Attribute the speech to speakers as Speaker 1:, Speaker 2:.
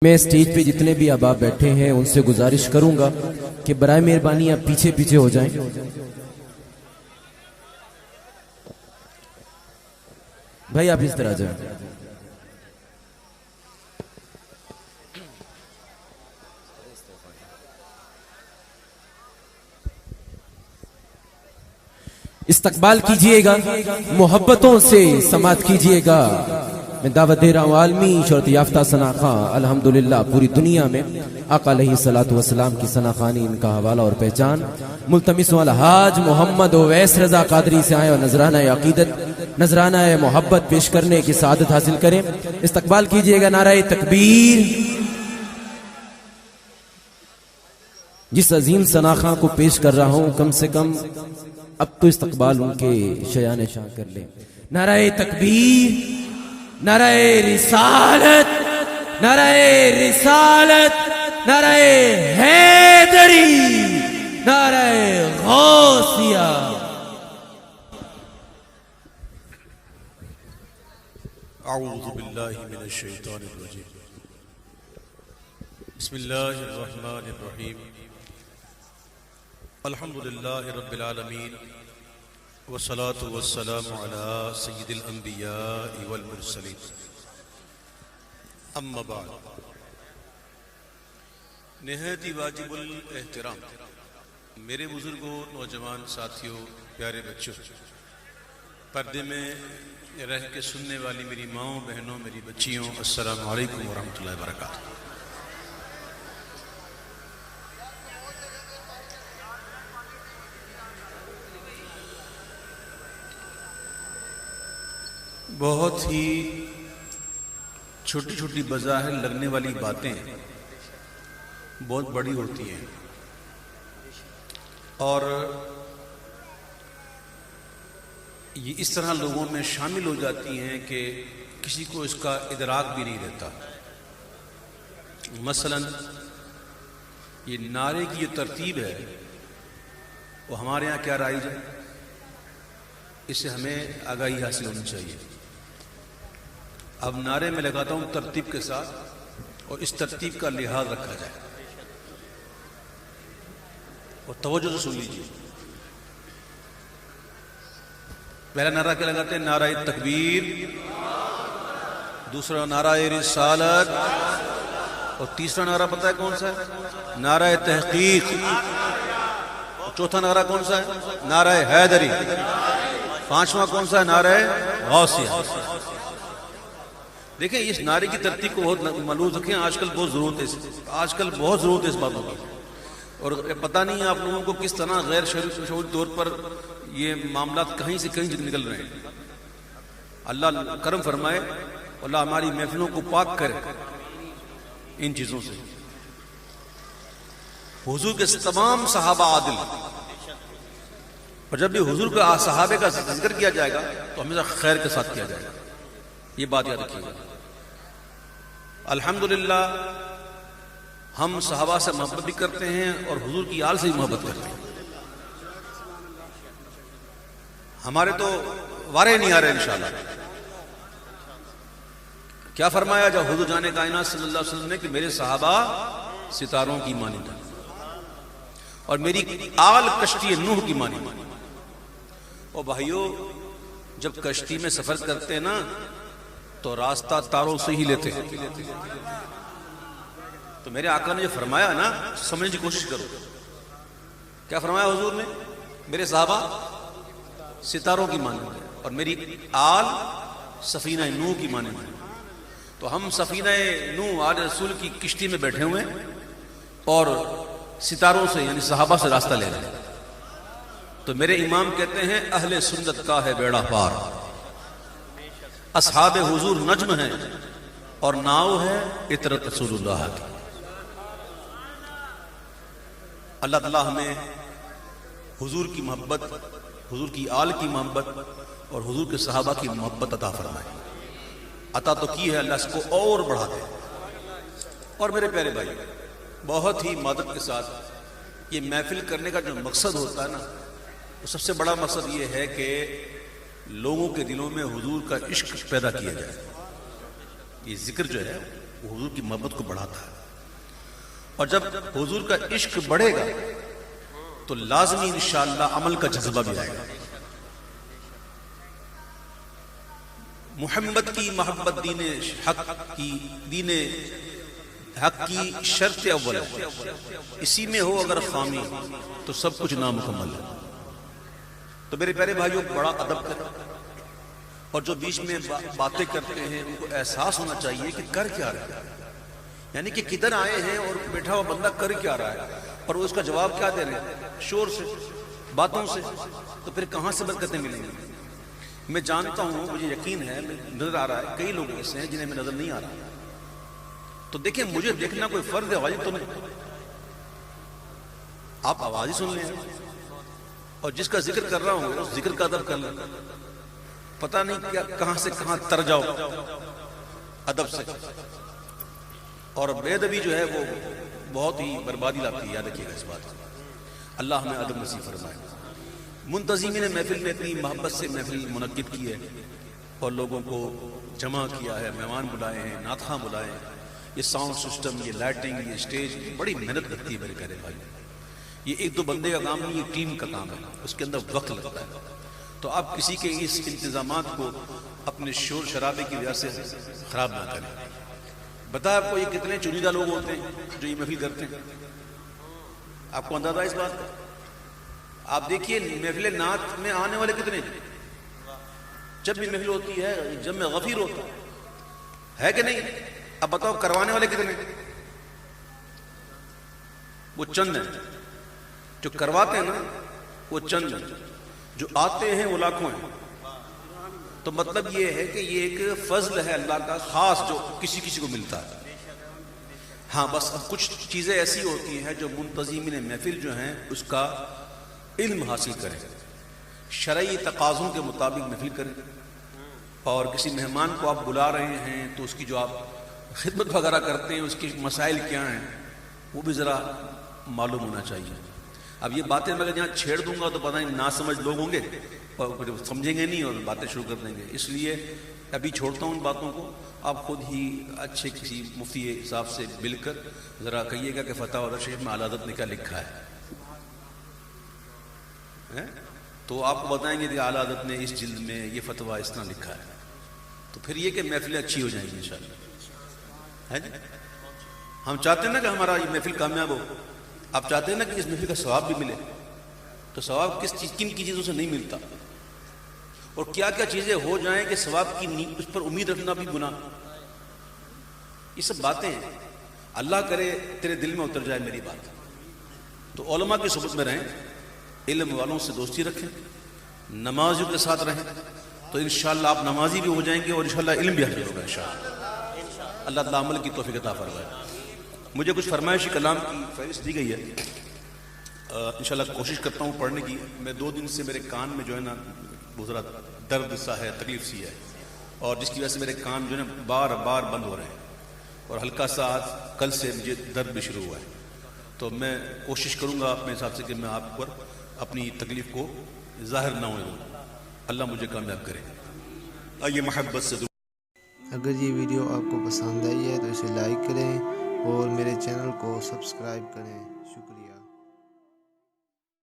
Speaker 1: میں اسٹیج پہ جتنے بھی احباب بیٹھے ہیں ان سے گزارش کروں گا کہ برائے مہربانی آپ پیچھے پیچھے ہو جائیں. بھائی آپ اس طرح جائیں. استقبال کیجئے گا، محبتوں سے سماعت کیجئے گا. میں دعوت دے رہا ہوں عالمی شہرت یافتہ ثنا خاں الحمدللہ پوری دنیا میں آقا علیہ الصلوۃ والسلام کی ثنا خوانی، ان کا حوالہ اور پہچان. ملتمس الحاج محمد اویس رضا قادری سے آئے اور نذرانہ عقیدت، نذرانہ محبت پیش کرنے کی سعادت حاصل کریں. استقبال کیجئے گا. نعرہ تکبیر. جس عظیم ثنا خاں کو پیش کر رہا ہوں کم سے کم اب تو استقبال ان کے شایان شان کر لیں. نعرہ تکبیر، نعرہ رسالت، نعرہ رسالت، نعرہ حیدری، نعرہ غوثیہ.
Speaker 2: اعوذ باللہ من الشیطان الرجیم. بسم اللہ الرحمن الرحیم. الحمدللہ رب العالمین والصلاة والسلام علی سید الانبیاء والمرسلین. اما بعد، نہایت ہی واجب الاحترام میرے بزرگوں، نوجوان ساتھیوں، پیارے بچوں، پردے میں رہ کے سننے والی میری ماؤں، بہنوں، میری بچیوں، السلام علیکم ورحمۃ اللہ وبرکاتہ. بہت ہی چھوٹی چھوٹی بظاہر لگنے والی باتیں بہت بڑی ہوتی ہیں، اور یہ اس طرح لوگوں میں شامل ہو جاتی ہیں کہ کسی کو اس کا ادراک بھی نہیں رہتا. مثلا یہ نعرے کی جو ترتیب ہے وہ ہمارے یہاں کیا رائج ہے، اس سے ہمیں آگاہی حاصل ہونی چاہیے. اب نعرے میں لگاتا ہوں ترتیب کے ساتھ، اور اس ترتیب کا لحاظ رکھا جائے، اور توجہ سے سن لیجیے. پہلا نعرہ کیا لگاتے ہیں؟ نعرہ تکبیر. دوسرا نعرہ رسالت. اور تیسرا نعرہ پتہ ہے کون سا ہے؟ نعرہ تحقیق. اور چوتھا نعرہ کون سا ہے؟ نعرہ حیدری. پانچواں کون سا ہے؟ نعرہ غوثیہ. دیکھیں اس نعرے کی ترتیب کو بہت ملحوظ رکھیں. آج کل بہت ضرورت ہے اس باتوں کی، اور پتہ نہیں آپ لوگوں کو کس طرح غیر شعوری طور پر یہ معاملات کہیں سے کہیں نکل رہے ہیں. اللہ کرم فرمائے، اللہ ہماری محفلوں کو پاک کرے ان چیزوں سے. حضور کے تمام صحابہ عادل، اور جب بھی حضور کے صحابے کا ذکر کیا جائے گا تو ہمیشہ خیر کے ساتھ کیا جائے گا. یہ بات یاد رکھیے گا. الحمدللہ ہم صحابہ سے محبت بھی کرتے ہیں اور حضور کی آل سے بھی محبت کرتے ہیں. ہمارے تو وارے نہیں آ رہے انشاءاللہ. کیا فرمایا جب حضور جانے کائنات صلی اللہ علیہ وسلم نے کہ میرے صحابہ ستاروں کی مانند ہیں اور میری آل کشتی نوح کی مانند. اور بھائیو، جب کشتی میں سفر کرتے ہیں نا تو راستہ تاروں سے ہی لیتے ہیں. تو میرے آقا نے جو فرمایا نا، سمجھنے کی کوشش کرو. کیا فرمایا حضور نے؟ میرے صحابہ ستاروں کی مانند ہیں اور میری آل سفینہ نوح کی مانند ہیں. تو ہم سفینہ نوح آل رسول کی کشتی میں بیٹھے ہوئے ہیں اور ستاروں سے یعنی صحابہ سے راستہ لے رہے ہیں. تو میرے امام کہتے ہیں اہل سنت کا ہے بیڑا پار، اصحاب حضور نجم ہیں اور ناؤ ہے عطرت رسول اللہ کی. اللہ تعالیٰ ہمیں حضور کی محبت، حضور کی آل کی محبت اور حضور کے صحابہ کی محبت عطا فرمائے. عطا تو کی ہے، اللہ اس کو اور بڑھا دے. اور میرے پیارے بھائی، بہت ہی معذرت کے ساتھ یہ محفل کرنے کا جو مقصد ہوتا ہے نا، وہ سب سے بڑا مقصد یہ ہے کہ لوگوں کے دلوں میں حضور کا عشق پیدا کیا جائے. یہ ذکر جو ہے وہ حضور کی محبت کو بڑھاتا ہے. اور جب حضور کا عشق بڑھے گا تو لازمی انشاءاللہ عمل کا جذبہ بھی آئے گا. محمد کی محبت دین حق کی شرط اول ہے. اسی میں ہو اگر خامی تو سب کچھ نامکمل ہے. تو میرے پیارے بھائیوں بڑا ادب کریں، اور جو بیچ میں باتیں کرتے ہیں ان کو احساس ہونا چاہیے کہ کر کیا رہے ہیں، یعنی کہ کدھر آئے ہیں اور بیٹھا ہوا بندہ کر کیا رہا ہے، اور وہ اس کا جواب کیا دے رہے ہیں، شور سے، باتوں سے. تو پھر کہاں سے برکتیں ملیں گی؟ میں جانتا ہوں، مجھے یقین ہے، نظر آ رہا ہے کئی لوگ ایسے ہیں جنہیں میں نظر نہیں آ رہا. تو دیکھیں مجھے دیکھنا کوئی فرض ہے واجب تو نہیں. آپ آواز ہی سن لیں، اور جس کا ذکر کر رہا ہوں اس ذکر کا ادب کر لیں. پتہ نہیں کیا کہاں سے کہاں تر جاؤ ادب سے. اور بے ادبی جو ہے وہ بہت ہی بربادی لاتی ہے، یاد رکھیے گا اس بات. اللہ ہمیں ادب نصیب فرمائے. منتظمین محفل نے اپنی محبت سے محفل منعقد کی ہے اور لوگوں کو جمع کیا ہے، مہمان بلائے ہیں، نعت خواں بلائے ہیں. یہ ساؤنڈ سسٹم، یہ لائٹنگ، یہ اسٹیج، بڑی محنت لگتی ہے میرے پیارے بھائی. یہ ایک دو بندے کا کام نہیں، یہ ٹیم کا کام ہے، اس کے اندر وقت لگتا ہے. تو آپ کسی کے اس انتظامات کو اپنے شور شرابے کی وجہ سے خراب نہ کریں. بتا آپ کو یہ کتنے چنیدہ لوگ ہوتے ہیں جو یہ محفل کرتے ہیں؟ آپ کو اندازہ اس بات کا؟ آپ دیکھیے محفل نعت میں آنے والے کتنے ہیں. جب بھی محفل ہوتی ہے جب میں غفیر ہوتا ہے کہ نہیں؟ اب بتاؤ کروانے والے کتنے؟ وہ چند ہیں. جو کرواتے ہیں نا وہ چند ہیں، جو آتے ہیں وہ لاکھوں ہیں. تو مطلب یہ ہے کہ یہ ایک فضل ہے اللہ کا خاص جو کسی کسی کو ملتا ہے. ہاں بس اب کچھ چیزیں ایسی ہوتی ہیں جو منتظمین محفل جو ہیں اس کا علم حاصل کریں، شرعی تقاضوں کے مطابق محفل کریں. اور کسی مہمان کو آپ بلا رہے ہیں تو اس کی جو آپ خدمت وغیرہ کرتے ہیں اس کے مسائل کیا ہیں وہ بھی ذرا معلوم ہونا چاہیے. اب یہ باتیں میں اگر یہاں چھیڑ دوں گا تو پتہ نہیں ناسمجھ لوگ ہوں گے اور پھر سمجھیں گے نہیں اور باتیں شروع کر دیں گے. اس لیے ابھی چھوڑتا ہوں ان باتوں کو. آپ خود ہی اچھے کسی مفتی صاحب سے مل کر ذرا کہیے گا کہ فتح و شریف میں اعلیٰ حضرت نے کیا لکھا ہے، تو آپ کو بتائیں گے کہ اعلیٰ حضرت نے اس جلد میں یہ فتویٰ اس طرح لکھا ہے. تو پھر یہ کہ محفلیں اچھی ہو جائیں گی انشاءاللہ. ہے جی، ہم چاہتے ہیں نا کہ ہمارا یہ محفل کامیاب ہو. آپ چاہتے ہیں نا کہ اس محفل کا ثواب بھی ملے. تو ثواب کن کی چیزوں سے نہیں ملتا، اور کیا کیا چیزیں ہو جائیں کہ ثواب کی اس پر امید رکھنا بھی گناہ. یہ سب باتیں ہیں. اللہ کرے تیرے دل میں اتر جائے میری بات. تو علماء کی صحبت میں رہیں، علم والوں سے دوستی رکھیں، نمازیوں کے ساتھ رہیں، تو انشاءاللہ آپ نمازی بھی ہو جائیں گے اور انشاءاللہ علم بھی حاصل ہوگا انشاءاللہ. اللہ تعالیٰ عمل کی توفیق عطا فرمائے. مجھے کچھ فرمائشی کلام کی فہرست دی گئی ہے، انشاءاللہ کوشش کرتا ہوں پڑھنے کی. میں 2 دن سے میرے کان میں جو ہے نا بہت ذرا درد سا ہے، تکلیف سی ہے، اور جس کی وجہ سے میرے کان جو ہے نا بار بار بند ہو رہے ہیں، اور ہلکا سا آج کل سے مجھے درد بھی شروع ہوا ہے. تو میں کوشش کروں گا اپنے حساب سے کہ میں آپ پر اپنی تکلیف کو ظاہر نہ ہونے دوں. اللہ مجھے کامیاب کرے. آئیے محبت سے
Speaker 3: اگر یہ ویڈیو آپ کو پسند آئی ہے تو اسے لائک کریں اور میرے چینل کو سبسکرائب کریں. شکریہ.